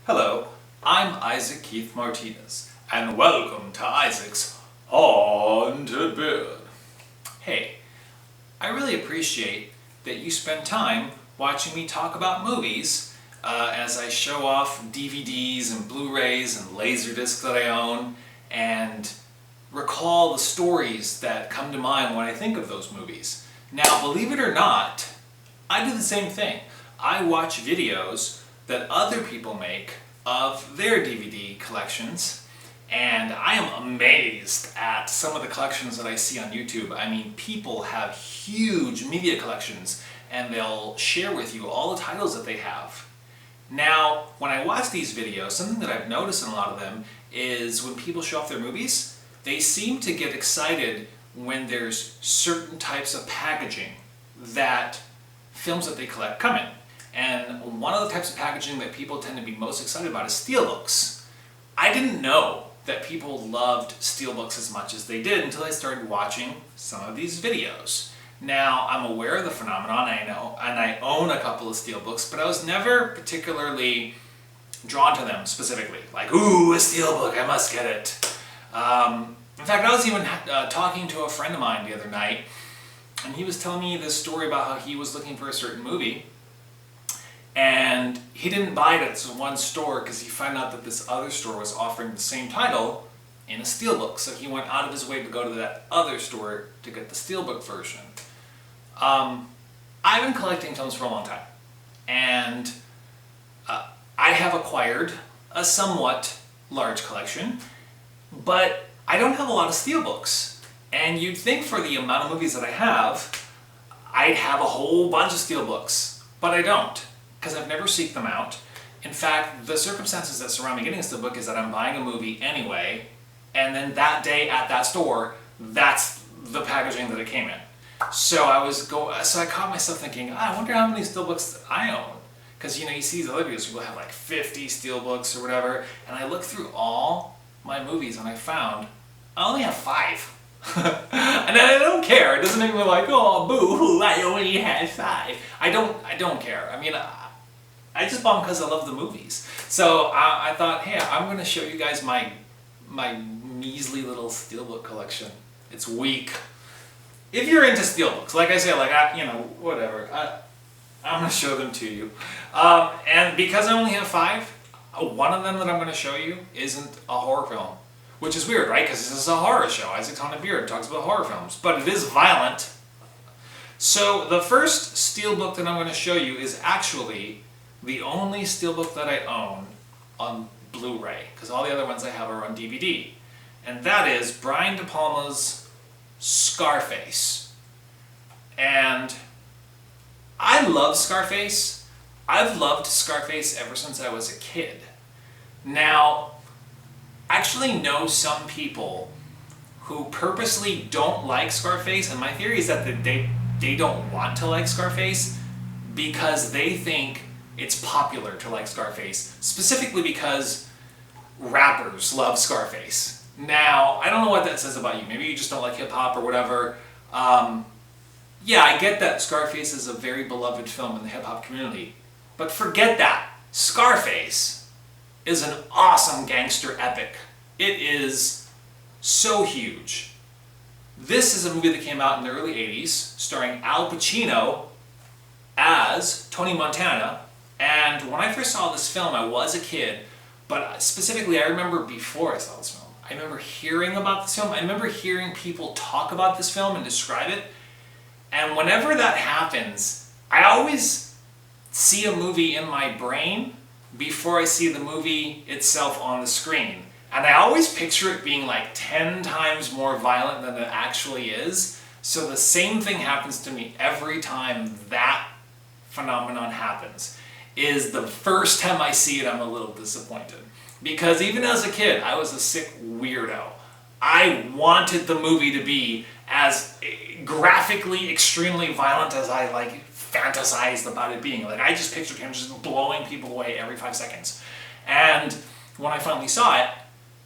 Hello, I'm Isaac Keith Martinez, and welcome to Isaac's Haunted Bed. Hey, I really appreciate that you spend time watching me talk about movies as I show off DVDs and Blu-rays and Laserdiscs that I own, and recall the stories that come to mind when I think of those movies. Now, believe it or not, I do the same thing. I watch videos that other people make of their DVD collections, and I am amazed at some of the collections that I see on YouTube. I mean, people have huge media collections, and they'll share with you all the titles that they have. Now, when I watch these videos, something that I've noticed in a lot of them is when people show off their movies, they seem to get excited when there's certain types of packaging that films that they collect come in. And one of the types of packaging that people tend to be most excited about is SteelBooks. I didn't know that people loved SteelBooks as much as they did until I started watching some of these videos. Now, I'm aware of the phenomenon, and I own a couple of SteelBooks, but I was never particularly drawn to them specifically. Like, ooh, a SteelBook, I must get it. In fact, I was even talking to a friend of mine the other night, and he was telling me this story about how he was looking for a certain movie, and he didn't buy it at this one store because he found out that this other store was offering the same title in a SteelBook. So he went out of his way to go to that other store to get the SteelBook version. I've been collecting films for a long time, and I have acquired a somewhat large collection, but I don't have a lot of SteelBooks. And you'd think for the amount of movies that I have, I'd have a whole bunch of SteelBooks, but I don't, because I've never seeked them out. In fact, the circumstances that surround me getting a SteelBook is that I'm buying a movie anyway, and then that day at that store, that's the packaging that it came in. So I caught myself thinking, I wonder how many SteelBooks I own. Because you see these other videos, people have like 50 SteelBooks or whatever, and I looked through all my movies and I found I only have 5. And I don't care. It doesn't make me like, oh, boo-hoo, I only had 5. I don't care. I mean, I just bought them because I love the movies. So I thought, hey, I'm going to show you guys my measly little SteelBook collection. It's weak. If you're into SteelBooks, like I say, whatever. I'm going to show them to you. And because I only have 5, one of them that I'm going to show you isn't a horror film. Which is weird, right? Because this is a horror show. Isaac's Haunted Beard talks about horror films. But it is violent. So the first SteelBook that I'm going to show you is actually the only SteelBook that I own on Blu-ray. Because all the other ones I have are on DVD. And that is Brian De Palma's Scarface. And I love Scarface. I've loved Scarface ever since I was a kid. Now, I actually know some people who purposely don't like Scarface, and my theory is that they don't want to like Scarface because they think it's popular to like Scarface, specifically because rappers love Scarface. Now, I don't know what that says about you. Maybe you just don't like hip-hop or whatever. Yeah, I get that Scarface is a very beloved film in the hip-hop community, but forget that. Scarface is an awesome gangster epic. It is so huge. This is a movie that came out in the early 80s, starring Al Pacino as Tony Montana. And when I first saw this film, I was a kid, but specifically I remember before I saw this film, I remember hearing about this film. I remember hearing people talk about this film and describe it. And whenever that happens, I always see a movie in my brain before I see the movie itself on the screen. And I always picture it being like 10 times more violent than it actually is. So the same thing happens to me every time that phenomenon happens. Is the first time I see it, I'm a little disappointed. Because even as a kid, I was a sick weirdo. I wanted the movie to be as graphically extremely violent as I fantasized about it being. Like, I just pictured him just blowing people away every 5 seconds. And when I finally saw it,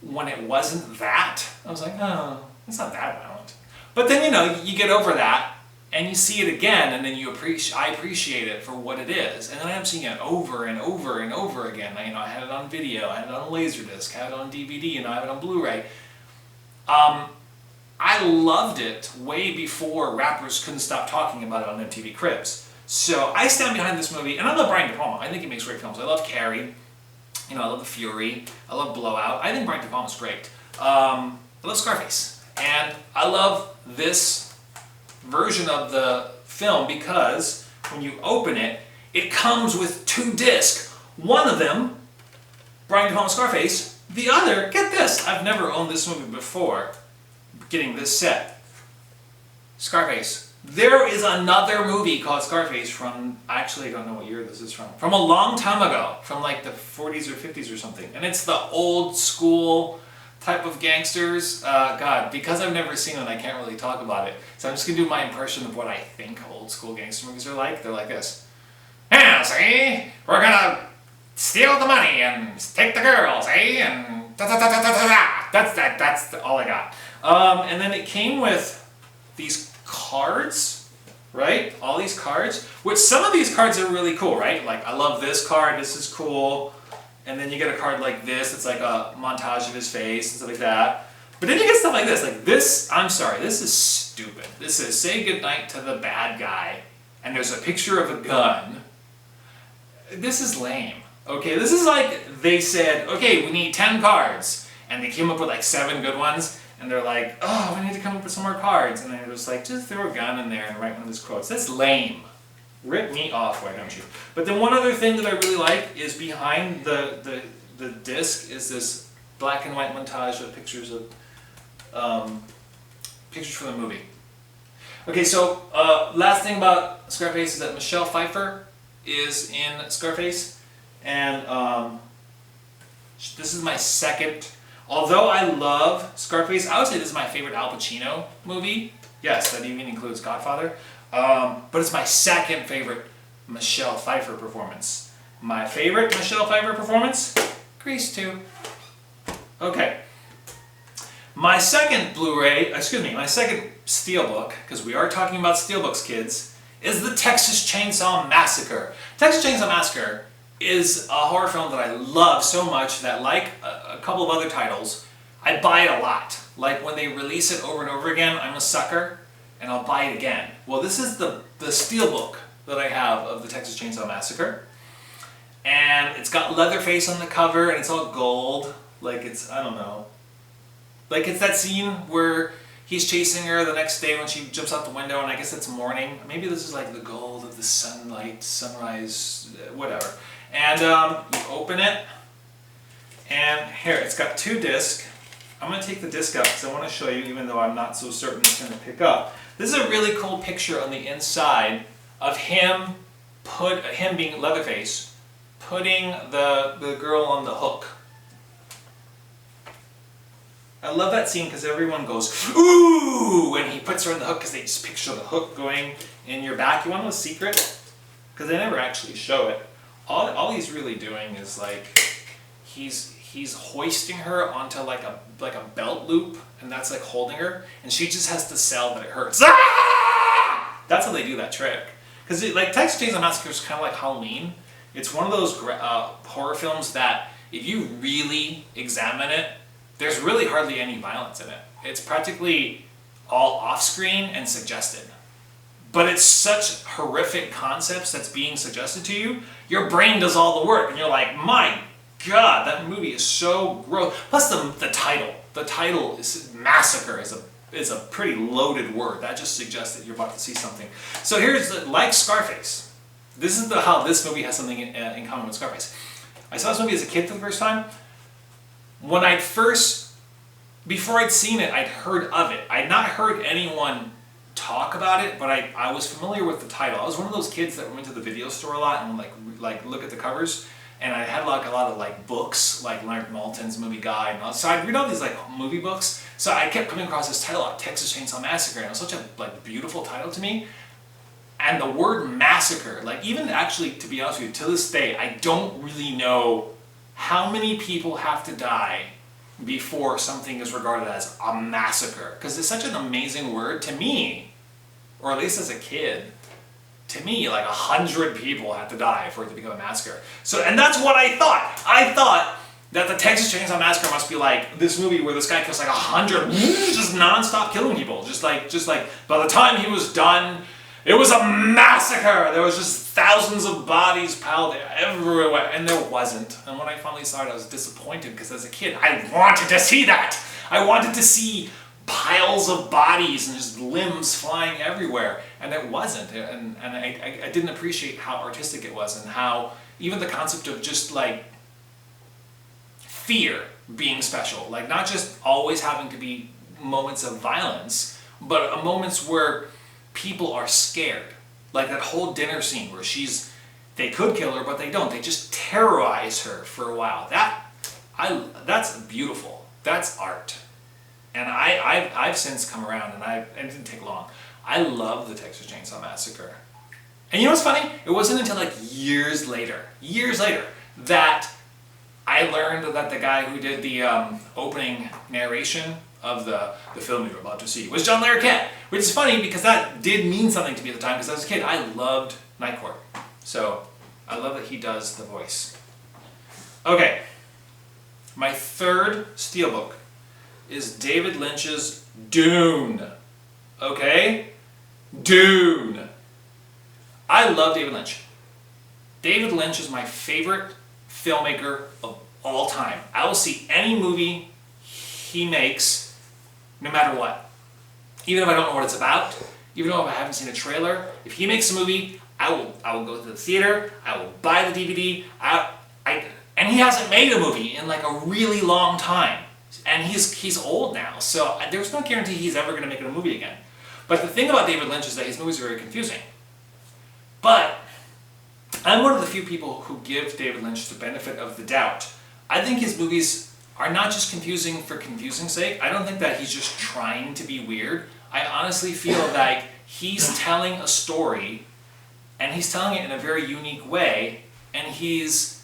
when it wasn't that, I was like, oh, it's not that violent. But then, you get over that, and you see it again, and then I appreciate it for what it is, and then I'm seeing it over and over and over again. I had it on video, I had it on Laserdisc, I had it on DVD, and I have it on Blu-ray. I loved it way before rappers couldn't stop talking about it on MTV Cribs. So I stand behind this movie, and I love Brian De Palma. I think he makes great films. I love Carrie, I love The Fury, I love Blowout. I think Brian De Palma's great. I love Scarface, and I love this version of the film because when you open it, it comes with 2 discs. One of them, Brian De Palma's Scarface. The other, get this, I've never owned this movie before, getting this set. Scarface. There is another movie called Scarface from, actually I don't know what year this is from a long time ago, from like the 40s or 50s or something. And it's the old school type of gangsters. God, because I've never seen it, I can't really talk about it. So I'm just going to do my impression of what I think old school gangster movies are like. They're like this. Yeah, see? We're going to steal the money and take the girls, eh? And da-da-da-da-da-da. That's all I got. And then it came with these cards, right? All these cards, which some of these cards are really cool, right? Like, I love this card, this is cool. And then you get a card like this, it's like a montage of his face and stuff like that. But then you get stuff like this, I'm sorry, this is stupid. This is say goodnight to the bad guy, and there's a picture of a gun. This is lame, okay? This is like they said, okay, we need 10 cards. And they came up with like 7 good ones. And they're like, oh, we need to come up with some more cards. And they're just like, just throw a gun in there and write one of these quotes. That's lame. Rip me off, why don't you? But then one other thing that I really like is behind the disc is this black and white montage of pictures for the movie. Okay, so last thing about Scarface is that Michelle Pfeiffer is in Scarface. And this is my second. Although I love Scarface, I would say this is my favorite Al Pacino movie. Yes, that even includes Godfather. But it's my second favorite Michelle Pfeiffer performance. My favorite Michelle Pfeiffer performance? Grease 2. Okay. My second my second Steelbook, because we are talking about Steelbooks, kids, is the Texas Chainsaw Massacre. Texas Chainsaw Massacre is a horror film that I love so much that, like a couple of other titles, I buy it a lot. Like when they release it over and over again, I'm a sucker, and I'll buy it again. Well, this is the Steelbook that I have of the Texas Chainsaw Massacre. And it's got Leatherface on the cover, and it's all gold. Like it's, I don't know. Like it's that scene where he's chasing her the next day when she jumps out the window, and I guess it's morning. Maybe this is like the gold of the sunlight, sunrise, whatever. And you open it, and here, it's got 2 discs. I'm going to take the disc out because I want to show you, even though I'm not so certain it's going to pick up. This is a really cool picture on the inside of him being Leatherface, putting the girl on the hook. I love that scene because everyone goes, ooh, when he puts her on the hook, because they just picture the hook going in your back. You want to know a secret? Because they never actually show it. All he's really doing is like, he's hoisting her onto like a belt loop, and that's like holding her, and she just has to sell that it hurts. Ah! That's how they do that trick. Because like Texas Chainsaw Massacre is kind of like Halloween. It's one of those horror films that if you really examine it, there's really hardly any violence in it. It's practically all off-screen and suggested. But it's such horrific concepts that's being suggested to you, your brain does all the work, and you're like, my God, that movie is so gross. Plus the title. The title is Massacre is a pretty loaded word. That just suggests that you're about to see something. So here's, like Scarface, this is how this movie has something in common with Scarface. I saw this movie as a kid for the first time. When before I'd seen it, I'd heard of it. I'd not heard anyone talk about it, but I was familiar with the title. I was one of those kids that went to the video store a lot and would like look at the covers, and I had like a lot of like books, like Leonard Maltin's Movie Guide, and all. So I'd read all these like movie books. So I kept coming across this title, Texas Chainsaw Massacre, and it was such a like beautiful title to me. And the word massacre, like even actually, to be honest with you, to this day, I don't really know how many people have to die before something is regarded as a massacre. Because it's such an amazing word. To me, or at least as a kid, to me, like 100 people had to die for it to become a massacre. So, and that's what I thought. I thought that the Texas Chainsaw Massacre must be like this movie where this guy kills like 100, just non-stop killing people. Just like by the time he was done, it was a massacre. There was just thousands of bodies piled everywhere, and there wasn't. And when I finally saw it, I was disappointed because as a kid, I wanted to see that. I wanted to see piles of bodies and just limbs flying everywhere, and it wasn't. And I didn't appreciate how artistic it was, and how even the concept of just like fear being special, like not just always having to be moments of violence, but moments where people are scared. Like that whole dinner scene where they could kill her, but they don't. They just terrorize her for a while. That's beautiful. That's art. And I've since come around, and it didn't take long. I love the Texas Chainsaw Massacre. And you know what's funny? It wasn't until like years later, that I learned that the guy who did the opening narration of the film you're about to see was John Larroquette, which is funny because that did mean something to me at the time, because as a kid I loved Night Court. So I love that he does the voice. Okay, my third steelbook is David Lynch's Dune. Okay? Dune. I love David Lynch. David Lynch is my favorite filmmaker of all time. I will see any movie he makes, no matter what. Even if I don't know what it's about, even though if I haven't seen a trailer, if he makes a movie, I will go to the theater, I will buy the DVD, and he hasn't made a movie in like a really long time. And he's old now, so there's no guarantee he's ever going to make a movie again. But the thing about David Lynch is that his movies are very confusing. But I'm one of the few people who give David Lynch the benefit of the doubt. I think his movies are not just confusing for confusing's sake. I don't think that he's just trying to be weird. I honestly feel like he's telling a story, and he's telling it in a very unique way, and he's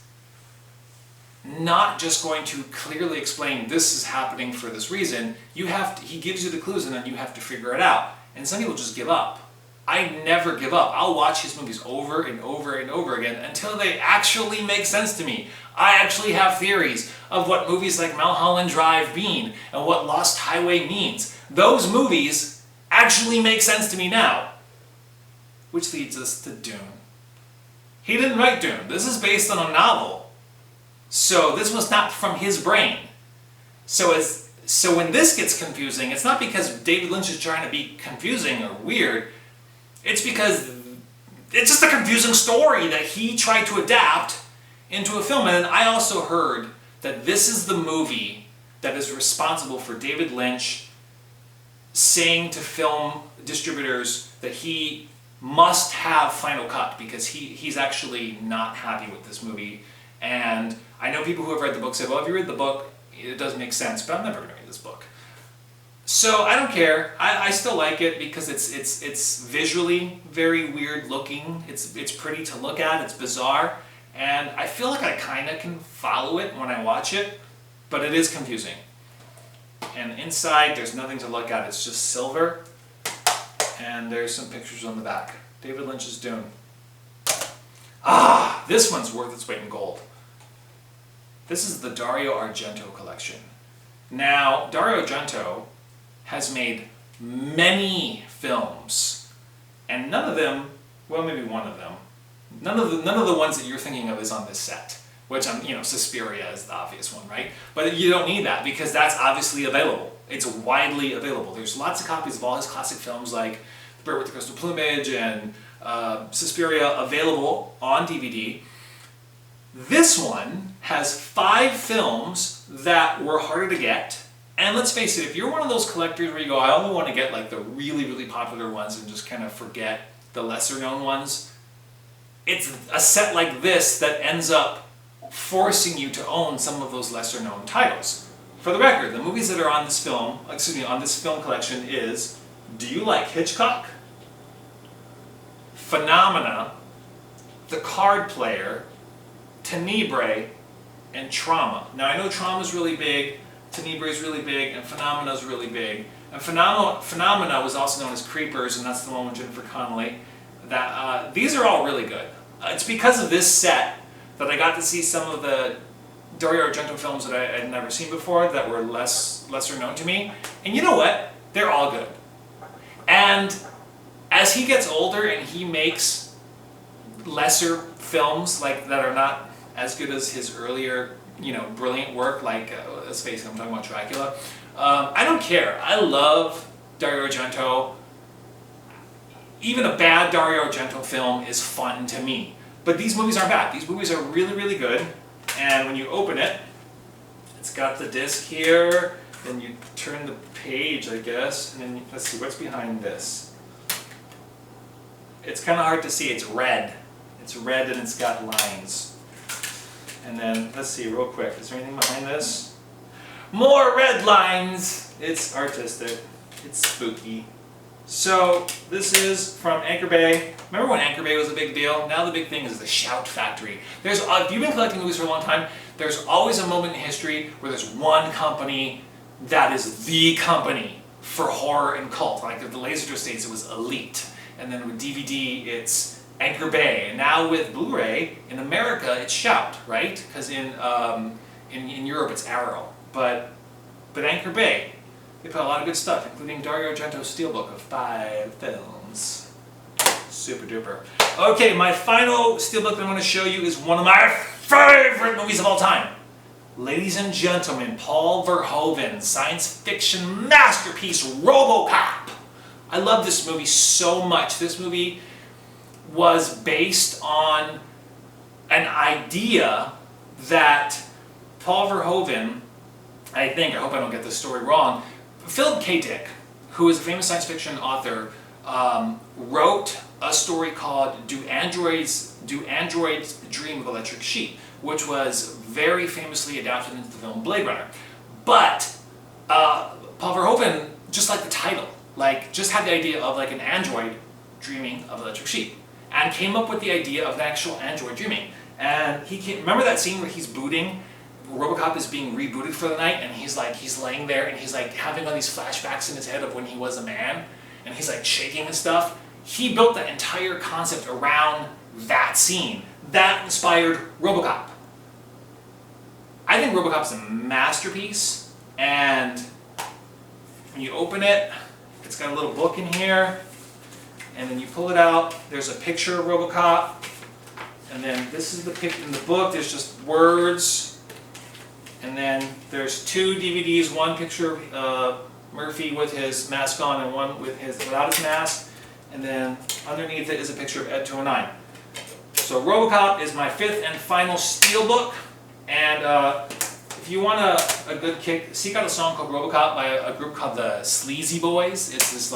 not just going to clearly explain this is happening for this reason. He gives you the clues, and then you have to figure it out. And some people just give up. I never give up. I'll watch his movies over and over and over again until they actually make sense to me. I actually have theories of what movies like Mulholland Drive mean and what Lost Highway means. Those movies actually make sense to me now. Which leads us to Dune. He didn't write Dune. This is based on a novel. So this was not from his brain. So when this gets confusing, it's not because David Lynch is trying to be confusing or weird. It's because it's just a confusing story that he tried to adapt into a film. And I also heard that this is the movie that is responsible for David Lynch saying to film distributors that he must have Final Cut because he's actually not happy with this movie. And I know people who have read the book say, well, if you read the book, it does make sense, but I'm never going to read this book. So I don't care. I still like it because it's visually very weird looking. It's pretty to look at. It's bizarre. And I feel like I kind of can follow it when I watch it, but it is confusing. And inside, there's nothing to look at. It's just silver. And there's some pictures on the back. David Lynch's Dune. Ah, this one's worth its weight in gold. This is the Dario Argento collection. Now, Dario Argento has made many films, and none of them, well, maybe one of them, none of the ones that you're thinking of is on this set, which Suspiria is the obvious one, right? But you don't need that because that's obviously available. It's widely available. There's lots of copies of all his classic films like The Bird with the Crystal Plumage and Suspiria available on DVD. This one has 5 films that were harder to get. And let's face it, if you're one of those collectors where you go, I only want to get like the really, really popular ones and just kind of forget the lesser known ones, it's a set like this that ends up forcing you to own some of those lesser known titles. For the record, the movies that are on this film, on this film collection is Do You Like Hitchcock? Phenomena, The Card Player, Tenebrae, and Trauma. Now I know Trauma is really big, Tenebrae is really big, and Phenomena is really big, And Phenomena was also known as Creepers, and that's the one with Jennifer Connelly. These are all really good. It's because of this set that I got to see some of the Dario Argento films that I had never seen before that were lesser known to me. And you know what? They're all good. And as he gets older and he makes lesser films like that are not as good as his earlier, brilliant work, like let's face it, I'm talking about Dracula. I don't care. I love Dario Argento. Even a bad Dario Argento film is fun to me. But these movies aren't bad. These movies are really, really good. And when you open it, it's got the disc here. Then you turn the page, I guess. And then let's see, what's behind this? It's kind of hard to see. It's red. It's red and it's got lines. And then, let's see real quick. Is there anything behind this? More red lines! It's artistic. It's spooky. So, this is from Anchor Bay. Remember when Anchor Bay was a big deal? Now the big thing is the Shout Factory. If you've been collecting movies for a long time, there's always a moment in history where there's one company that is the company for horror and cult. Like at the Laserdisc days, it was Elite. And then with DVD, it's Anchor Bay. And now with Blu-ray, in America, it's Shout, right? Because in Europe, it's Arrow. But Anchor Bay, they put a lot of good stuff, including Dario Argento's Steelbook of 5 films. Super duper. Okay, my final Steelbook that I'm going to show you is one of my favorite movies of all time. Ladies and gentlemen, Paul Verhoeven's science fiction masterpiece, RoboCop. I love this movie so much. This movie was based on an idea that Paul Verhoeven, I hope I don't get this story wrong, Philip K. Dick, who is a famous science fiction author, wrote a story called Do Androids Dream of Electric Sheep, which was very famously adapted into the film Blade Runner. But Paul Verhoeven, just like the title, just had the idea of an android dreaming of electric sheep, and came up with the idea of an actual android dreaming. And remember that scene where he's booting? RoboCop is being rebooted for the night, and he's laying there, and he's having all these flashbacks in his head of when he was a man, and he's shaking and stuff. He built that entire concept around that scene. That inspired RoboCop. I think RoboCop is a masterpiece, and when you open it, it's got a little book in here, and then you pull it out, there's a picture of RoboCop, and then this is the picture in the book, there's just words, and then there's 2 DVDs, one picture of Murphy with his mask on and one without his mask, and then underneath it is a picture of Ed 209. So RoboCop is my 5th and final Steelbook, and if you want a good kick, seek out a song called RoboCop by a group called the Sleazy Boys. It's this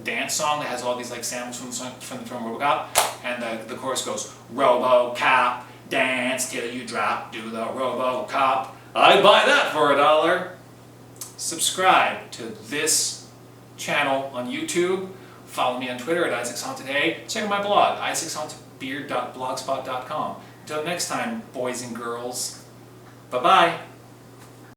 dance song that has all these samples from RoboCop, and the chorus goes, RoboCop, dance till you drop, do the RoboCop. I'd buy that for $1. Subscribe to this channel on YouTube. Follow me on Twitter at IsaacSonToday. Check out my blog, isaacsonbeard.blogspot.com. Until next time, boys and girls, bye-bye.